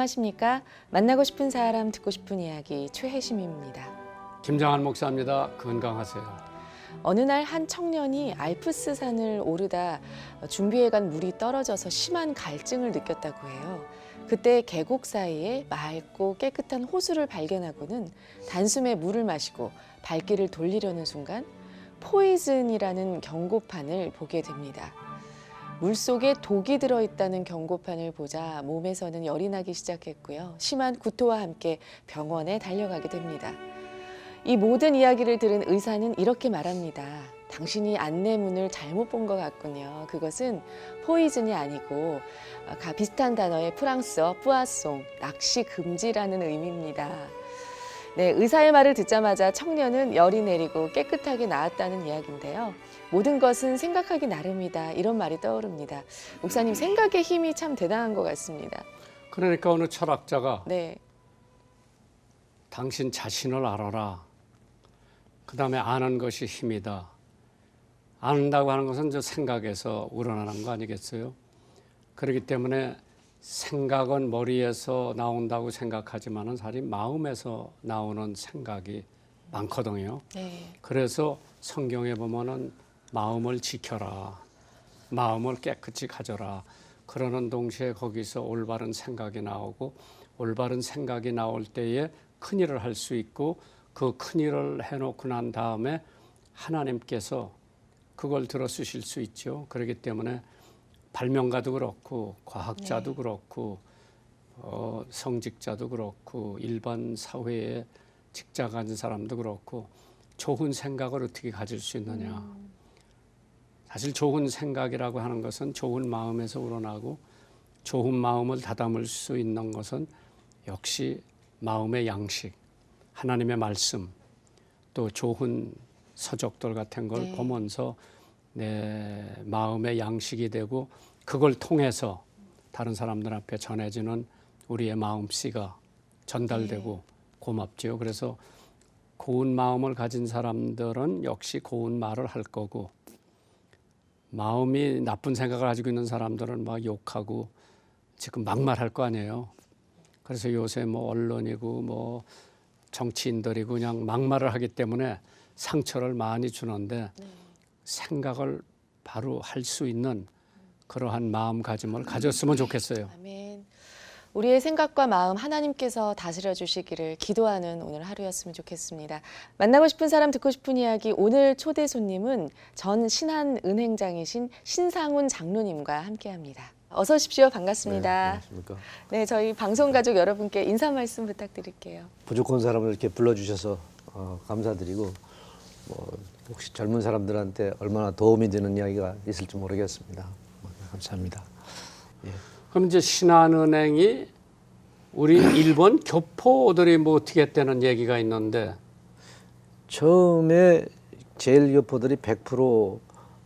안녕하십니까? 만나고 싶은 사람, 듣고 싶은 이야기 최혜심입니다. 김장한 목사입니다. 건강하세요. 어느 날 한 청년이 알프스산을 오르다 준비해간 물이 떨어져서 심한 갈증을 느꼈다고 해요. 그때 계곡 사이에 맑고 깨끗한 호수를 발견하고는 단숨에 물을 마시고 발길을 돌리려는 순간 포이즌이라는 경고판을 보게 됩니다. 물속에 독이 들어있다는 경고판을 보자 몸에서는 열이 나기 시작했고요. 심한 구토와 함께 병원에 달려가게 됩니다. 이 모든 이야기를 들은 의사는 이렇게 말합니다. 당신이 안내문을 잘못 본 것 같군요. 그것은 포이즌이 아니고 비슷한 단어의 프랑스어 뿌아송, 낚시 금지라는 의미입니다. 네, 의사의 말을 듣자마자 청년은 열이 내리고 깨끗하게 나았다는 이야기인데요. 모든 것은 생각하기 나름이다. 이런 말이 떠오릅니다. 목사님, 생각의 힘이 참 대단한 것 같습니다. 그러니까 어느 철학자가 네, 당신 자신을 알아라. 그 다음에 아는 것이 힘이다. 안다고 하는 것은 저 생각에서 우러나는 거 아니겠어요? 그렇기 때문에 생각은 머리에서 나온다고 생각하지만은 사실 마음에서 나오는 생각이 많거든요. 네, 그래서 성경에 보면은 마음을 지켜라. 마음을 깨끗이 가져라. 그러는 동시에 거기서 올바른 생각이 나오고 올바른 생각이 나올 때에 큰일을 할 수 있고 그 큰일을 해놓고 난 다음에 하나님께서 그걸 들어 쓰실 수 있죠. 그렇기 때문에 발명가도 그렇고 과학자도 네. 그렇고 성직자도 그렇고 일반 사회에 직장 가진 사람도 그렇고 좋은 생각을 어떻게 가질 수 있느냐. 사실 좋은 생각이라고 하는 것은 좋은 마음에서 우러나고 좋은 마음을 다담을 수 있는 것은 역시 마음의 양식, 하나님의 말씀, 또 좋은 서적들 같은 걸 네. 보면서 내 마음의 양식이 되고 그걸 통해서 다른 사람들 앞에 전해지는 우리의 마음씨가 전달되고 고맙지요. 그래서 고운 마음을 가진 사람들은 역시 고운 말을 할 거고 마음이 나쁜 생각을 가지고 있는 사람들은 막 욕하고 지금 막말할 거 아니에요. 그래서 요새 뭐 언론이고 뭐 정치인들이고 그냥 막말을 하기 때문에 상처를 많이 주는데 생각을 바로 할 수 있는 그러한 마음가짐을 가졌으면 좋겠어요. 아멘. 우리의 생각과 마음 하나님께서 다스려 주시기를 기도하는 오늘 하루였으면 좋겠습니다. 만나고 싶은 사람, 듣고 싶은 이야기, 오늘 초대 손님은 전 신한은행장이신 신상훈 장로님과 함께합니다. 어서 오십시오. 반갑습니다. 네, 안녕하십니까. 네, 저희 방송 가족 여러분께 인사 말씀 부탁드릴게요. 부족한 사람을 이렇게 불러주셔서 감사드리고 혹시 젊은 사람들한테 얼마나 도움이 되는 이야기가 있을지 모르겠습니다. 감사합니다. 예. 그럼 이제 신한은행이 우리 일본 교포들이 뭐 어떻게 했다는 얘기가 있는데 처음에 제일교포들이 100%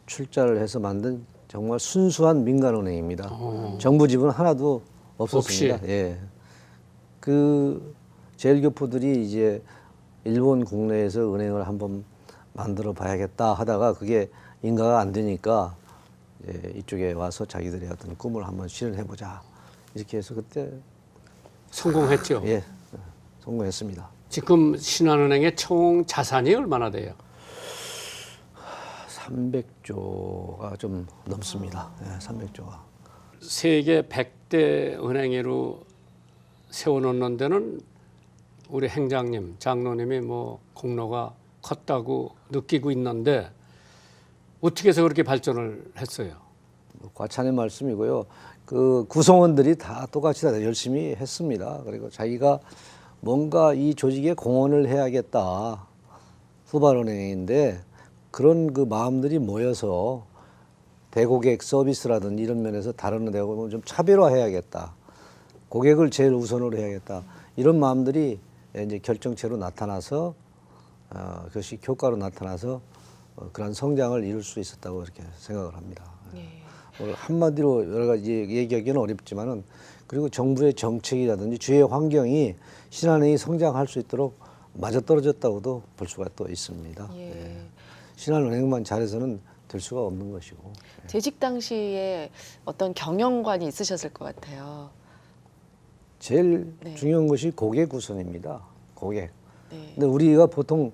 출자를 해서 만든 정말 순수한 민간은행입니다. 정부 지분 하나도 없었습니다. 없이. 예. 그 제일교포들이 이제 일본 국내에서 은행을 한번 만들어 봐야겠다 하다가 그게 인가가 안 되니까 이쪽에 와서 자기들의 어떤 꿈을 한번 실현해보자 이렇게 해서 그때 성공했죠. 예 성공했습니다. 지금 신한은행의 총 자산이 얼마나 돼요? 300조가 좀 넘습니다. 예, 300조가. 세계 100대 은행으로 세워놓는 데는 우리 행장님, 장로님이 뭐 공로가 컸다고 느끼고 있는데 어떻게 해서 그렇게 발전을 했어요? 과찬의 말씀이고요. 그 구성원들이 다 똑같이 다 열심히 했습니다. 그리고 자기가 뭔가 이 조직에 공헌을 해야겠다. 후발은행인데 그런 그 마음들이 모여서 대고객 서비스라든지 이런 면에서 다른 데하고 좀 차별화해야겠다. 고객을 제일 우선으로 해야겠다. 이런 마음들이 이제 결정체로 나타나서 그것이 효과로 나타나서 그런 성장을 이룰 수 있었다고 이렇게 생각을 합니다. 한마디로 여러 가지 얘기하기는 어렵지만은 그리고 정부의 정책이라든지 주의 환경이 신한은행이 성장할 수 있도록 맞아떨어졌다고도 볼 수가 또 있습니다. 예. 신한은행만 잘해서는 될 수가 없는 것이고. 재직 당시에 어떤 경영관이 있으셨을 것 같아요. 제일 네. 중요한 것이 고객 우선입니다. 고객. 네. 근데 우리가 보통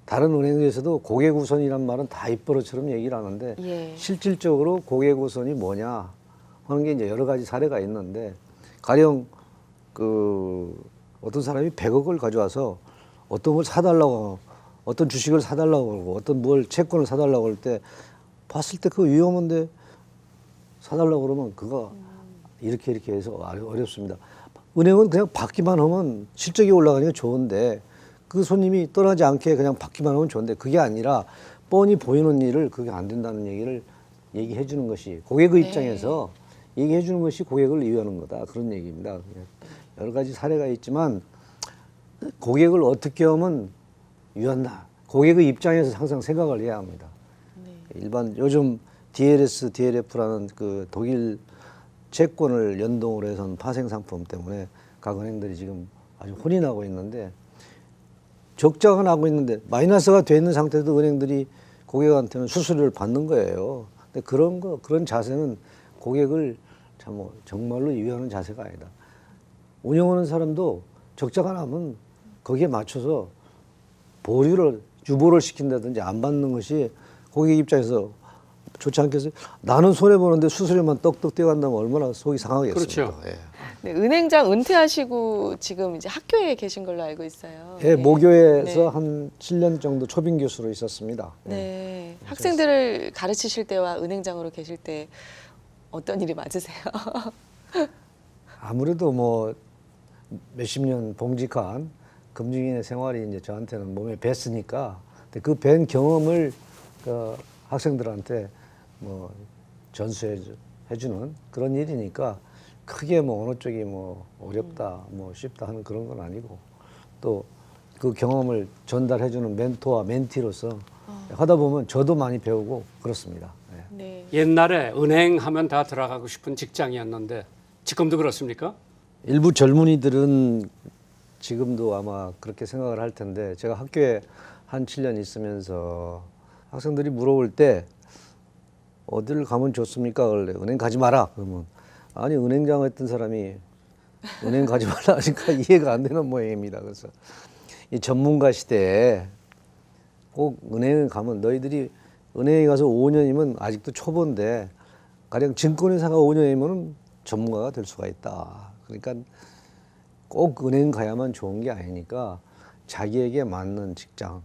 다른 은행에서도 고객 우선이란 말은 다 입버릇처럼 얘기를 하는데 예. 실질적으로 고객 우선이 뭐냐 하는 게 이제 여러 가지 사례가 있는데 가령 그 어떤 사람이 100억을 가져와서 어떤 걸 사달라고 어떤 주식을 사달라고 그러고 어떤 뭘 채권을 사달라고 할 때 봤을 때 그거 위험한데 사달라고 그러면 그거 이렇게 해서 어렵습니다. 은행은 그냥 받기만 하면 실적이 올라가니까 좋은데 그 손님이 떠나지 않게 그냥 받기만 하면 좋은데 그게 아니라 뻔히 보이는 일을 그게 안 된다는 얘기를 얘기해 주는 것이 고객의 입장에서 얘기해 주는 것이 고객을 위하는 거다. 그런 얘기입니다. 여러 가지 사례가 있지만 고객을 어떻게 하면 위한다. 고객의 입장에서 항상 생각을 해야 합니다. 일반 요즘 DLS, DLF라는 그 독일 채권을 연동으로 해서 파생 상품 때문에 각 은행들이 지금 아주 혼이 나고 있는데 적자가 나고 있는데 마이너스가 돼 있는 상태도 은행들이 고객한테는 수수료를 받는 거예요. 근데 그런 자세는 고객을 참 정말로 위하는 자세가 아니다. 운영하는 사람도 적자가 나면 거기에 맞춰서 유보를 시킨다든지 안 받는 것이 고객 입장에서 좋지 않겠어요? 나는 손해보는데 수수료만 떡떡 떼어간다면 얼마나 속이 상하겠습니까? 그렇죠. 예. 네, 은행장 은퇴하시고 지금 이제 학교에 계신 걸로 알고 있어요. 예, 모교에서 네. 한 7년 정도 초빙 교수로 있었습니다. 예. 네. 학생들을 가르치실 때와 은행장으로 계실 때 어떤 일이 맞으세요? 아무래도 뭐 몇십 년 봉직한 금융인의 생활이 이제 저한테는 몸에 뱄으니까 그 뵌 경험을 그 학생들한테 뭐 전수해주는 그런 일이니까 크게 뭐 어느 쪽이 뭐 어렵다 뭐 쉽다 하는 그런 건 아니고 또 그 경험을 전달해주는 멘토와 멘티로서 하다 보면 저도 많이 배우고 그렇습니다. 예. 네. 옛날에 은행 하면 다 들어가고 싶은 직장이었는데 지금도 그렇습니까? 일부 젊은이들은 지금도 아마 그렇게 생각을 할 텐데 제가 학교에 한 7년 있으면서 학생들이 물어볼 때 어디를 가면 좋습니까? 그래 은행 가지 마라. 그러면 아니 은행장 했던 사람이 은행 가지 말라 하니까 이해가 안 되는 모양입니다. 그래서 이 전문가 시대에 꼭 은행에 가면 너희들이 은행에 가서 5년이면 아직도 초보인데 가령 증권회사가 5년이면 전문가가 될 수가 있다. 그러니까 꼭 은행 가야만 좋은 게 아니니까 자기에게 맞는 직장.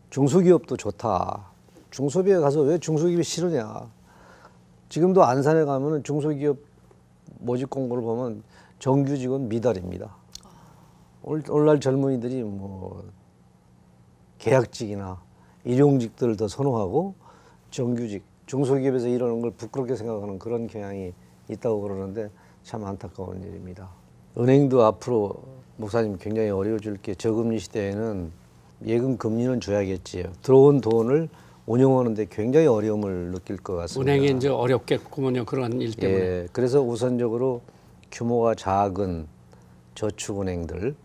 중소기업도 좋다. 중소기업에 가서 왜 중소기업이 싫으냐. 지금도 안산에 가면은 중소기업 모집 공고를 보면 정규직은 미달입니다. 오늘날 젊은이들이 뭐 계약직이나 일용직들을 더 선호하고 정규직, 중소기업에서 일하는 걸 부끄럽게 생각하는 그런 경향이 있다고 그러는데 참 안타까운 일입니다. 은행도 앞으로 목사님 굉장히 어려워질 게 저금리 시대에는 예금 금리는 줘야겠지요. 들어온 돈을 운영하는데 굉장히 어려움을 느낄 것 같습니다. 은행이 이제 어렵겠군요. 그런 일 때문에. 예, 그래서 우선적으로 규모가 작은 저축은행들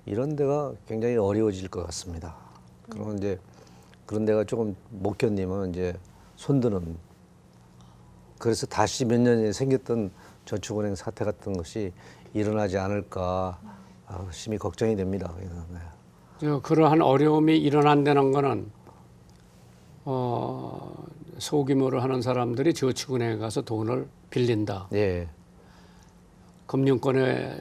이런 데가 굉장히 어려워질 것 같습니다. 그러면 이제 그런 데가 조금 못 견디면 이제 손드는 그래서 다시 몇 년에 생겼던 저축은행 사태 같은 것이 일어나지 않을까 심히 걱정이 됩니다. 네. 그러한 어려움이 일어난다는 거는 소규모로 하는 사람들이 저축은행에 가서 돈을 빌린다. 예. 금융권에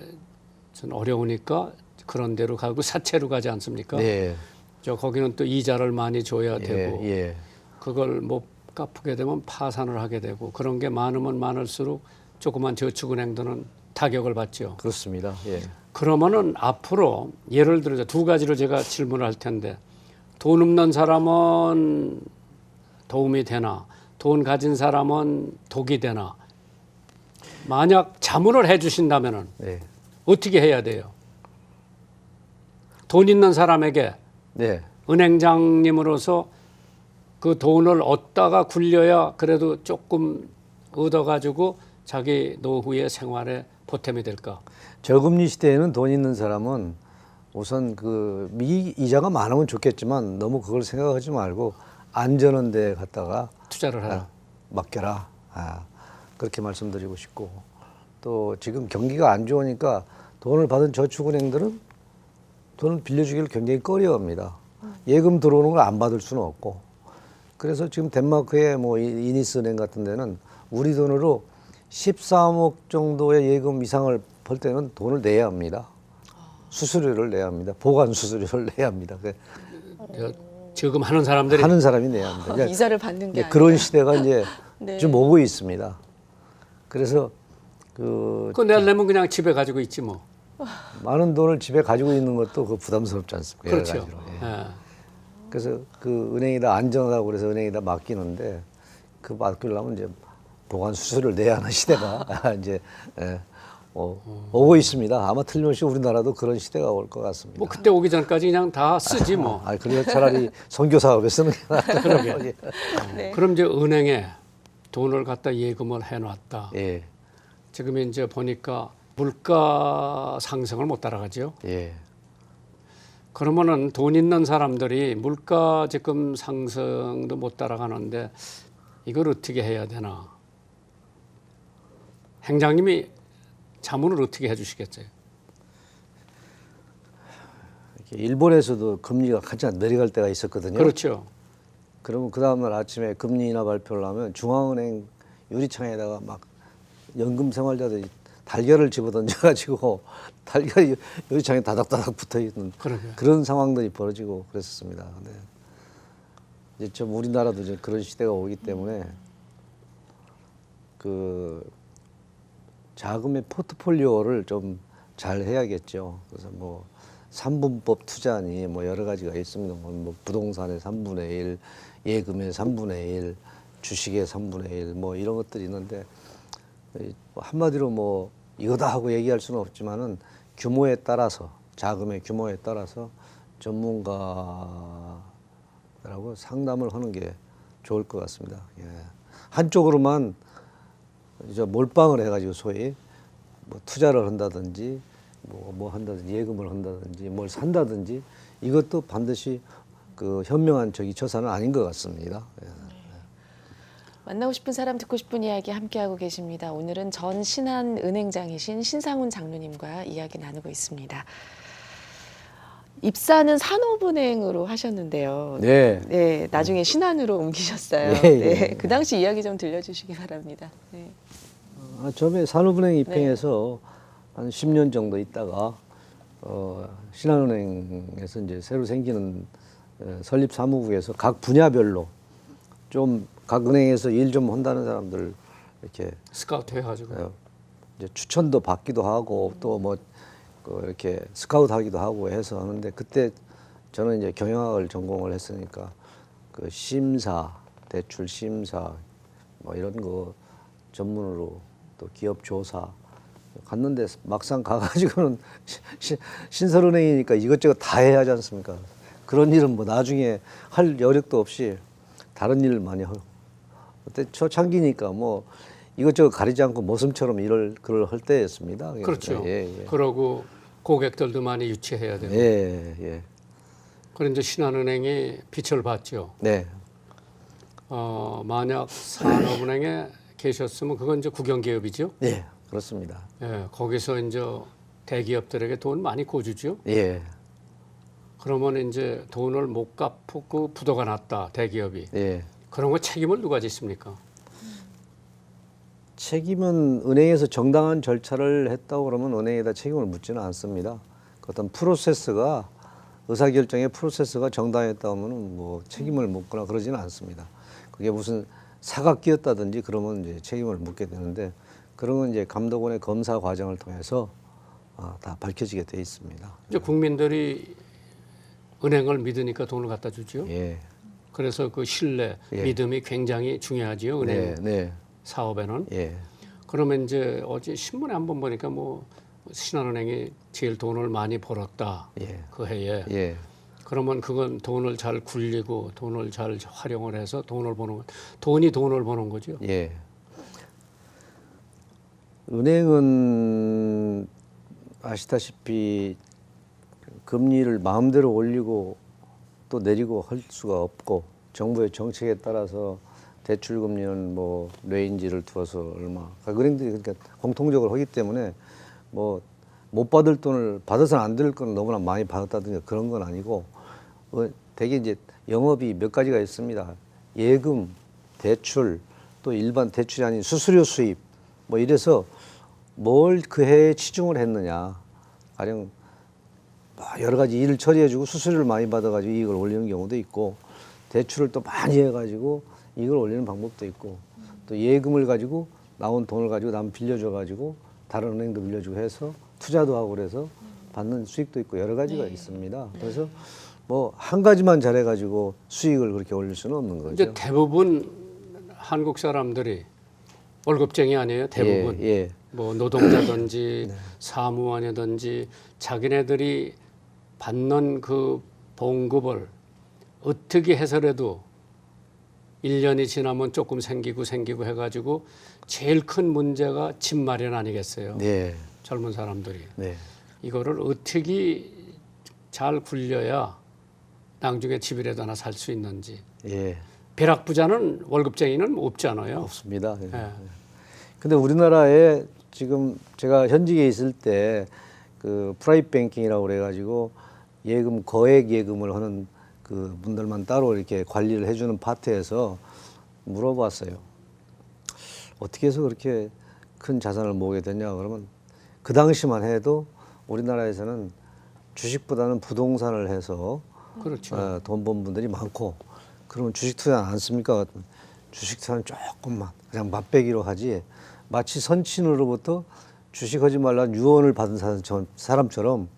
어려우니까 그런 데로 가고 사채로 가지 않습니까? 네. 거기는 또 이자를 많이 줘야 되고 예. 그걸 못 갚게 되면 파산을 하게 되고 그런 게 많으면 많을수록 조그만 저축은행들은 타격을 받죠. 그렇습니다. 예. 그러면은 앞으로 예를 들어서 두 가지를 제가 질문을 할 텐데 돈 없는 사람은 도움이 되나 돈 가진 사람은 독이 되나 만약 자문을 해 주신다면은 네. 어떻게 해야 돼요? 돈 있는 사람에게 네. 은행장님으로서 그 돈을 얻다가 굴려야 그래도 조금 얻어가지고 자기 노후의 생활에 보탬이 될까? 저금리 시대에는 돈 있는 사람은 우선 그 이자가 많으면 좋겠지만 너무 그걸 생각하지 말고 안전한 데 갔다가 투자를 하라. 맡겨라. 그렇게 말씀드리고 싶고 또 지금 경기가 안 좋으니까 돈을 받은 저축은행들은 돈을 빌려주기를 굉장히 꺼려합니다. 예금 들어오는 걸 안 받을 수는 없고. 그래서 지금 덴마크의 뭐 이니스은행 같은 데는 우리 돈으로 13억 정도의 예금 이상을 벌 때는 돈을 내야 합니다. 수수료를 내야 합니다. 보관 수수료를 내야 합니다. 지금 하는 사람들이 하는 사람이 내야 합니다. 이제 이자를 받는 게 그런 아니라. 시대가 이제 네. 좀 오고 있습니다. 그래서 그거 내려면 그냥 집에 가지고 있지 뭐. 많은 돈을 집에 가지고 있는 것도 그 부담스럽지 않습니까? 여러 그렇죠. 가지로. 예. 예. 그래서 그 은행에다 안전하다고 그래서 은행에다 맡기는데 그 맡기려면 이제 보관 수수료를 내야 하는 시대가 이제 오고 있습니다. 아마 틀림없이 우리나라도 그런 시대가 올 것 같습니다. 뭐 그때 오기 전까지 그냥 다 쓰지 뭐. 그래서 차라리 선교 사업에 쓰는 게 낫다. 그러게. 네. 그럼 이제 은행에 돈을 갖다 예금을 해놨다. 예, 지금 이제 보니까 물가 상승을 못 따라가죠. 예. 그러면은 돈 있는 사람들이 물가 지금 상승도 못 따라가는데 이걸 어떻게 해야 되나? 행장님이 자문을 어떻게 해주시겠어요? 일본에서도 금리가 한참 내려갈 때가 있었거든요. 그렇죠. 그러면 그 다음날 아침에 금리 인하 발표를 하면 중앙은행 유리창에다가 막 연금 생활자들이 달걀을 집어던져가지고 달걀이 유리창에 다닥다닥 붙어있는 그러게. 그런 상황들이 벌어지고 그랬었습니다. 근데 이제 좀 우리나라도 이제 그런 시대가 오기 때문에 그 자금의 포트폴리오를 좀 잘 해야겠죠. 그래서 뭐 3분법 투자니 뭐 여러 가지가 있습니다. 뭐 부동산의 3분의 1, 예금의 3분의 1, 주식의 3분의 1, 뭐 이런 것들이 있는데 한마디로 뭐 이거다 하고 얘기할 수는 없지만은 규모에 따라서 자금의 규모에 따라서 전문가라고 상담을 하는 게 좋을 것 같습니다. 예. 한쪽으로만 이제 몰빵을 해가지고 소위 뭐 투자를 한다든지 뭐 한다든지 예금을 한다든지 뭘 산다든지 이것도 반드시 그 현명한 처사는 아닌 것 같습니다. 예. 만나고 싶은 사람 듣고 싶은 이야기 함께하고 계십니다. 오늘은 전 신한은행장이신 신상훈 장로님과 이야기 나누고 있습니다. 입사는 산업은행으로 하셨는데요. 네. 네, 나중에 신한으로 옮기셨어요. 예, 예. 네, 그 당시 이야기 좀 들려주시기 바랍니다. 네. 처음에 산업은행 입행해서 한 10년 정도 있다가 신한은행에서 이제 새로 생기는 설립 사무국에서 각 분야별로 좀 각 은행에서 일 좀 한다는 사람들 이렇게 스카우트 해가지고. 이제 추천도 받기도 하고 또 뭐 이렇게 스카우트 하기도 하고 해서 하는데 그때 저는 이제 경영학을 전공을 했으니까 그 심사, 대출 심사 뭐 이런 거 전문으로 또 기업 조사 갔는데 막상 가가지고는 신설은행이니까 이것저것 다 해야 하지 않습니까? 그런 일은 뭐 나중에 할 여력도 없이 다른 일을 많이 하고 그때 초창기니까 뭐 이것저것 가리지 않고 모습처럼 그걸 할 때였습니다. 그렇죠. 예. 그러고 고객들도 많이 유치해야 되고. 예. 그런 이제 신한은행이 빛을 봤죠. 네. 만약 산업은행에 계셨으면 그건 이제 국영기업이죠. 예, 그렇습니다. 예, 거기서 이제 대기업들에게 돈 많이 꿔주죠. 예. 그러면 이제 돈을 못 갚고 부도가 났다 대기업이. 예. 그런 거 책임을 누가 짓습니까? 책임은 은행에서 정당한 절차를 했다고 그러면 은행에다 책임을 묻지는 않습니다. 그 어떤 프로세스가 의사결정의 프로세스가 정당했다 하면 뭐 책임을 묻거나 그러지는 않습니다. 그게 무슨 사가 끼었다든지 그러면 이제 책임을 묻게 되는데 그런 건 이제 감독원의 검사 과정을 통해서 다 밝혀지게 돼 있습니다. 이제 국민들이 은행을 믿으니까 돈을 갖다 주죠. 예. 그래서 그 신뢰, 믿음이 굉장히 중요하지요. 은행 네. 사업에는. 예. 그러면 이제 어제 신문에 한번 보니까 뭐 신한은행이 제일 돈을 많이 벌었다. 예. 그 해에. 예. 그러면 그건 돈을 잘 굴리고 돈을 잘 활용을 해서 돈을 버는 돈이 돈을 버는 거죠. 예. 은행은 아시다시피 금리를 마음대로 올리고 또 내리고 할 수가 없고 정부의 정책에 따라서 대출 금리는 뭐 레인지를 두어서 얼마. 은행들이 그러니까 공통적으로 하기 때문에 뭐 못 받을 돈을 받아서는 안 될 건 너무나 많이 받았다든가 그런 건 아니고 대개 이제 영업이 몇 가지가 있습니다. 예금, 대출, 또 일반 대출이 아닌 수수료 수입 뭐 이래서 뭘 그 해에 치중을 했느냐. 가령 여러 가지 일을 처리해주고 수수료를 많이 받아가지고 이익을 올리는 경우도 있고 대출을 또 많이 해가지고 이익을 올리는 방법도 있고 또 예금을 가지고 나온 돈을 가지고 남 빌려줘가지고 다른 은행도 빌려주고 해서 투자도 하고 그래서 받는 수익도 있고 여러 가지가 있습니다. 그래서 뭐 한 가지만 잘해가지고 수익을 그렇게 올릴 수는 없는 거죠. 이제 대부분 한국 사람들이 월급쟁이 아니에요? 대부분. 예. 뭐 노동자든지 사무원이든지 자기네들이 받는 그 봉급을 어떻게 해서라도 1년이 지나면 조금 생기고 해가지고 제일 큰 문제가 집 마련 아니겠어요? 네. 젊은 사람들이. 네. 이거를 어떻게 잘 굴려야 나중에 집이라도 하나 살 수 있는지. 예. 벼락부자는 월급쟁이는 없잖아요. 없습니다. 예. 근데 우리나라에 지금 제가 현직에 있을 때 그 프라이빗 뱅킹이라고 그래가지고 예금 거액 예금을 하는 그 분들만 따로 이렇게 관리를 해주는 파트에서 물어봤어요. 어떻게 해서 그렇게 큰 자산을 모으게 됐냐 그러면 그 당시만 해도 우리나라에서는 주식보다는 부동산을 해서 그렇죠. 돈 번 분들이 많고 그러면 주식 투자 안 씁니까? 주식 투자는 조금만 그냥 맛배기로 하지 마치 선친으로부터 주식하지 말라는 유언을 받은 사람처럼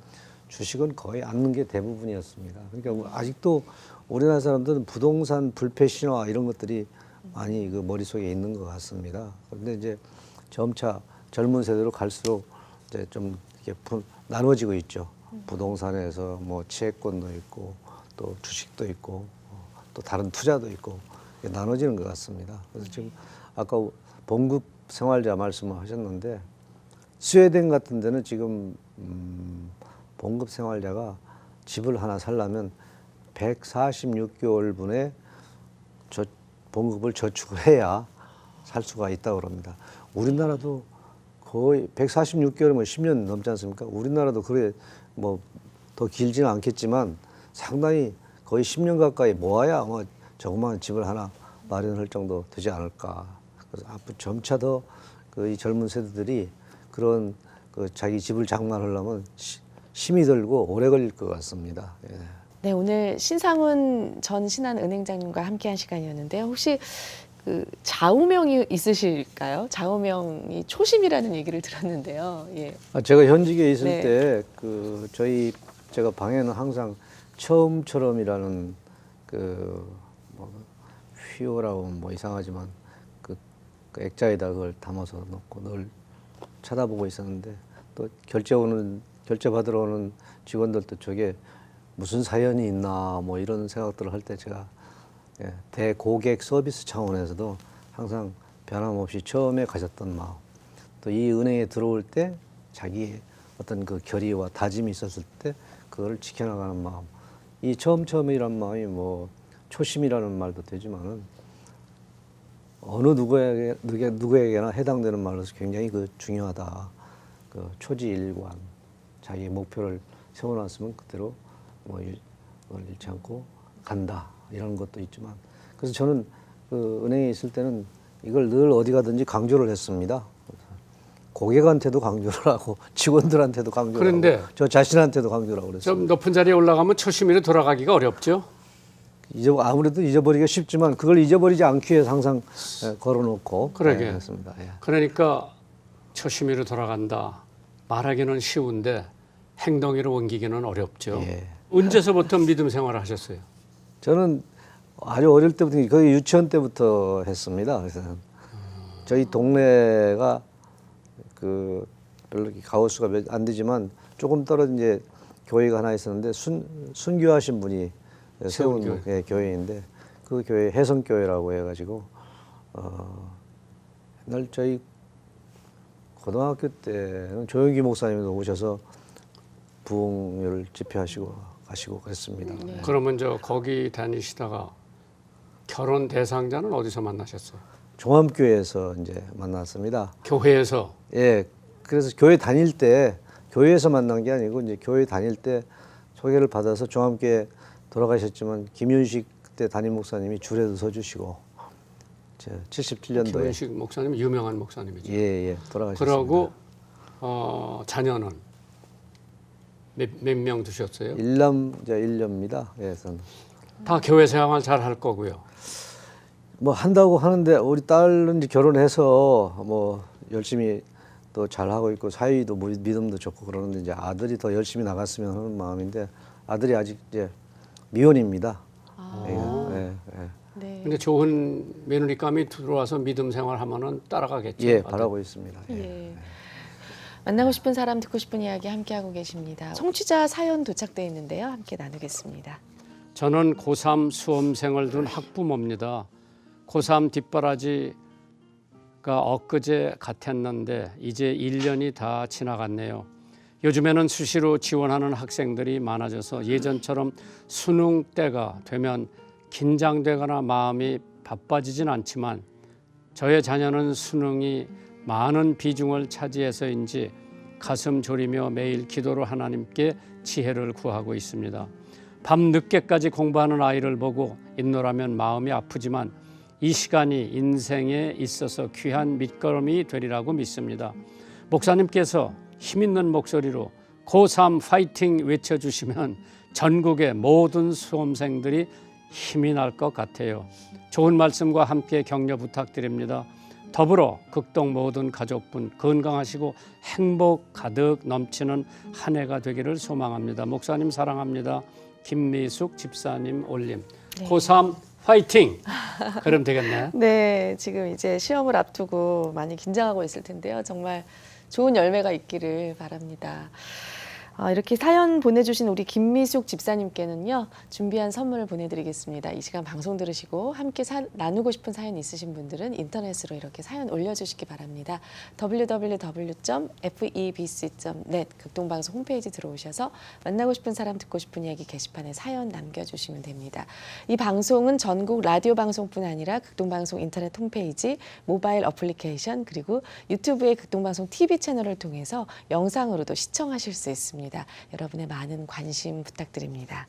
주식은 거의 않는 게 대부분이었습니다. 그러니까 아직도 우리나라 사람들은 부동산 불패 신화 이런 것들이 많이 그 머릿속에 있는 것 같습니다. 그런데 이제 점차 젊은 세대로 갈수록 이제 좀 이렇게 나눠지고 있죠. 부동산에서 뭐 채권도 있고 또 주식도 있고 또 다른 투자도 있고 나눠지는 것 같습니다. 그래서 지금 아까 봉급 생활자 말씀을 하셨는데 스웨덴 같은 데는 지금 봉급 생활자가 집을 하나 살려면 146개월분의 봉급을 저축을 해야 살 수가 있다고 합니다. 우리나라도 거의 146개월이면 10년 넘지 않습니까? 우리나라도 그래 뭐 더 길지는 않겠지만 상당히 거의 10년 가까이 모아야 아마 조그마한 집을 하나 마련할 정도 되지 않을까. 그래서 앞으로 점차 더 그 이 젊은 세대들이 그런 그 자기 집을 장만하려면 힘이 들고 오래 걸릴 것 같습니다. 예. 네, 오늘 신상훈 전 신한은행장님과 함께한 시간이었는데요. 혹시 그 좌우명이 있으실까요? 좌우명이 초심이라는 얘기를 들었는데요. 예. 제가 현직에 있을 네. 때 그 제가 방에는 항상 처음처럼이라는 뭐 휘호라고 뭐 이상하지만 그 액자에다 그걸 담아서 넣고 늘 쳐다보고 있었는데 또 결제 받으러 오는 직원들도 저게 무슨 사연이 있나 뭐 이런 생각들을 할 때 제가 대고객 서비스 차원에서도 항상 변함없이 처음에 가졌던 마음 또 이 은행에 들어올 때 자기의 어떤 그 결의와 다짐이 있었을 때 그거를 지켜나가는 마음 이 처음이란 마음이 뭐 초심이라는 말도 되지만은 어느 누구에게나 해당되는 말로서 굉장히 그 중요하다. 그 초지일관 자기의 목표를 세워놨으면 그대로 뭐 잃지 않고 간다 이런 것도 있지만 그래서 저는 그 은행에 있을 때는 이걸 늘 어디 가든지 강조를 했습니다. 고객한테도 강조를 하고 직원들한테도 강조를 그런데 하고 저 자신한테도 강조를 하고 그랬어요. 좀 높은 자리에 올라가면 초심으로 돌아가기가 어렵죠. 아무래도 잊어버리기가 쉽지만 그걸 잊어버리지 않기 위해서 항상 걸어놓고 그러게. 했습니다. 예. 그러니까 초심으로 돌아간다. 말하기는 쉬운데 행동으로 옮기기는 어렵죠. 예. 언제서부터 믿음 생활을 하셨어요? 저는 아주 어릴 때부터 거의 유치원 때부터 했습니다. 그래서 저희 동네가 그 별로 이렇게 가호수가 안 되지만 조금 떨어진 이제 교회가 하나 있었는데 순교하신 분이 세운 교회인데 그 교회 해성교회라고 해가지고 옛날 저희 고등학교 때는 조영기 목사님도 오셔서 부흥을 집회하시고 가시고 그랬습니다. 네. 그러면 거기 다니시다가 결혼 대상자는 어디서 만나셨어요? 종암교회에서 이제 만났습니다. 교회에서. 예, 그래서 교회 다닐 때 교회에서 만난 게 아니고 이제 교회 다닐 때 소개를 받아서 종암교회 돌아가셨지만 김윤식 그때 담임 목사님이 줄에도 서주시고 77년도에 김윤식 목사님 유명한 목사님이죠. 예, 돌아가셨습니다. 그러고 자녀는 몇 명 두셨어요? 일녀입니다. 예, 저는. 다 교회 생활 잘 할 거고요. 뭐 한다고 하는데 우리 딸은 이제 결혼해서 뭐 열심히 또 잘하고 있고 사위도 믿음도 좋고 그러는데 이제 아들이 더 열심히 나갔으면 하는 마음인데 아들이 아직 이제 미혼입니다. 예. 네. 근데 좋은 며느리감이 들어와서 믿음 생활하면은 따라가겠죠. 예, 바라고 있습니다. 예. 만나고 싶은 사람 듣고 싶은 이야기 함께하고 계십니다. 청취자 사연 도착돼 있는데요. 함께 나누겠습니다. 저는 고3 수험생을 둔 학부모입니다. 고3 뒷바라지가 엊그제 같았는데 이제 1년이 다 지나갔네요. 요즘에는 수시로 지원하는 학생들이 많아져서 예전처럼 수능 때가 되면 긴장되거나 마음이 바빠지진 않지만 저의 자녀는 수능이 많은 비중을 차지해서인지 가슴 졸이며 매일 기도로 하나님께 지혜를 구하고 있습니다. 밤 늦게까지 공부하는 아이를 보고 있노라면 마음이 아프지만 이 시간이 인생에 있어서 귀한 밑거름이 되리라고 믿습니다. 목사님께서 힘있는 목소리로 고3 파이팅 외쳐주시면 전국의 모든 수험생들이 힘이 날 것 같아요. 좋은 말씀과 함께 격려 부탁드립니다. 더불어 극동 모든 가족분 건강하시고 행복 가득 넘치는 한 해가 되기를 소망합니다. 목사님 사랑합니다. 김미숙 집사님 올림. 네. 고3 화이팅! 그럼 되겠네. 네, 지금 이제 시험을 앞두고 많이 긴장하고 있을 텐데요. 정말 좋은 열매가 있기를 바랍니다. 이렇게 사연 보내주신 우리 김미숙 집사님께는요, 준비한 선물을 보내드리겠습니다. 이 시간 방송 들으시고 함께 나누고 싶은 사연 있으신 분들은 인터넷으로 이렇게 사연 올려주시기 바랍니다. www.febc.net 극동방송 홈페이지 들어오셔서 만나고 싶은 사람 듣고 싶은 이야기 게시판에 사연 남겨주시면 됩니다. 이 방송은 전국 라디오 방송뿐 아니라 극동방송 인터넷 홈페이지, 모바일 어플리케이션 그리고 유튜브의 극동방송 TV 채널을 통해서 영상으로도 시청하실 수 있습니다. 여러분의 많은 관심 부탁드립니다.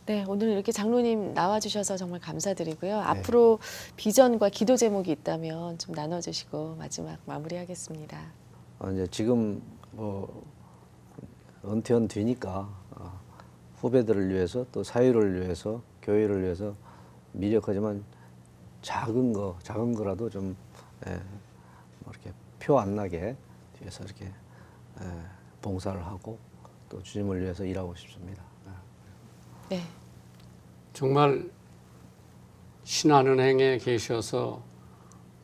네, 오늘 이렇게 장로님 나와주셔서 정말 감사드리고요. 네. 앞으로 비전과 기도 제목이 있다면 좀 나눠주시고 마지막 마무리하겠습니다. 이제 지금 뭐 은퇴한 뒤니까 후배들을 위해서 또 사회를 위해서 교회를 위해서 미력하지만 작은 거라도 좀 뭐 이렇게 표 안 나게 뒤에서 이렇게 봉사를 하고 또 주님을 위해서 일하고 싶습니다. 네, 정말 신한은행에 계셔서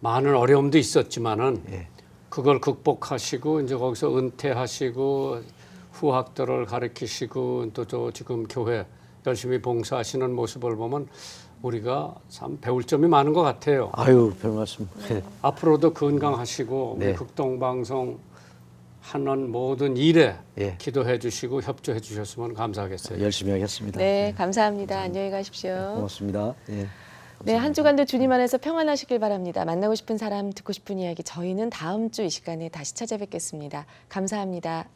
많은 어려움도 있었지만은 예. 그걸 극복하시고 이제 거기서 은퇴하시고 후학들을 가르치시고 또 저 지금 교회 열심히 봉사하시는 모습을 보면 우리가 참 배울 점이 많은 것 같아요. 아유, 별 말씀. 앞으로도 건강하시고 네. 우리 극동방송 하는 모든 일에 예. 기도해 주시고 협조해 주셨으면 감사하겠어요. 열심히 하겠습니다. 네, 감사합니다. 안녕히 가십시오. 고맙습니다. 예. 네, 한 주간도 주님 안에서 평안하시길 바랍니다. 만나고 싶은 사람, 듣고 싶은 이야기 저희는 다음 주 이 시간에 다시 찾아뵙겠습니다. 감사합니다.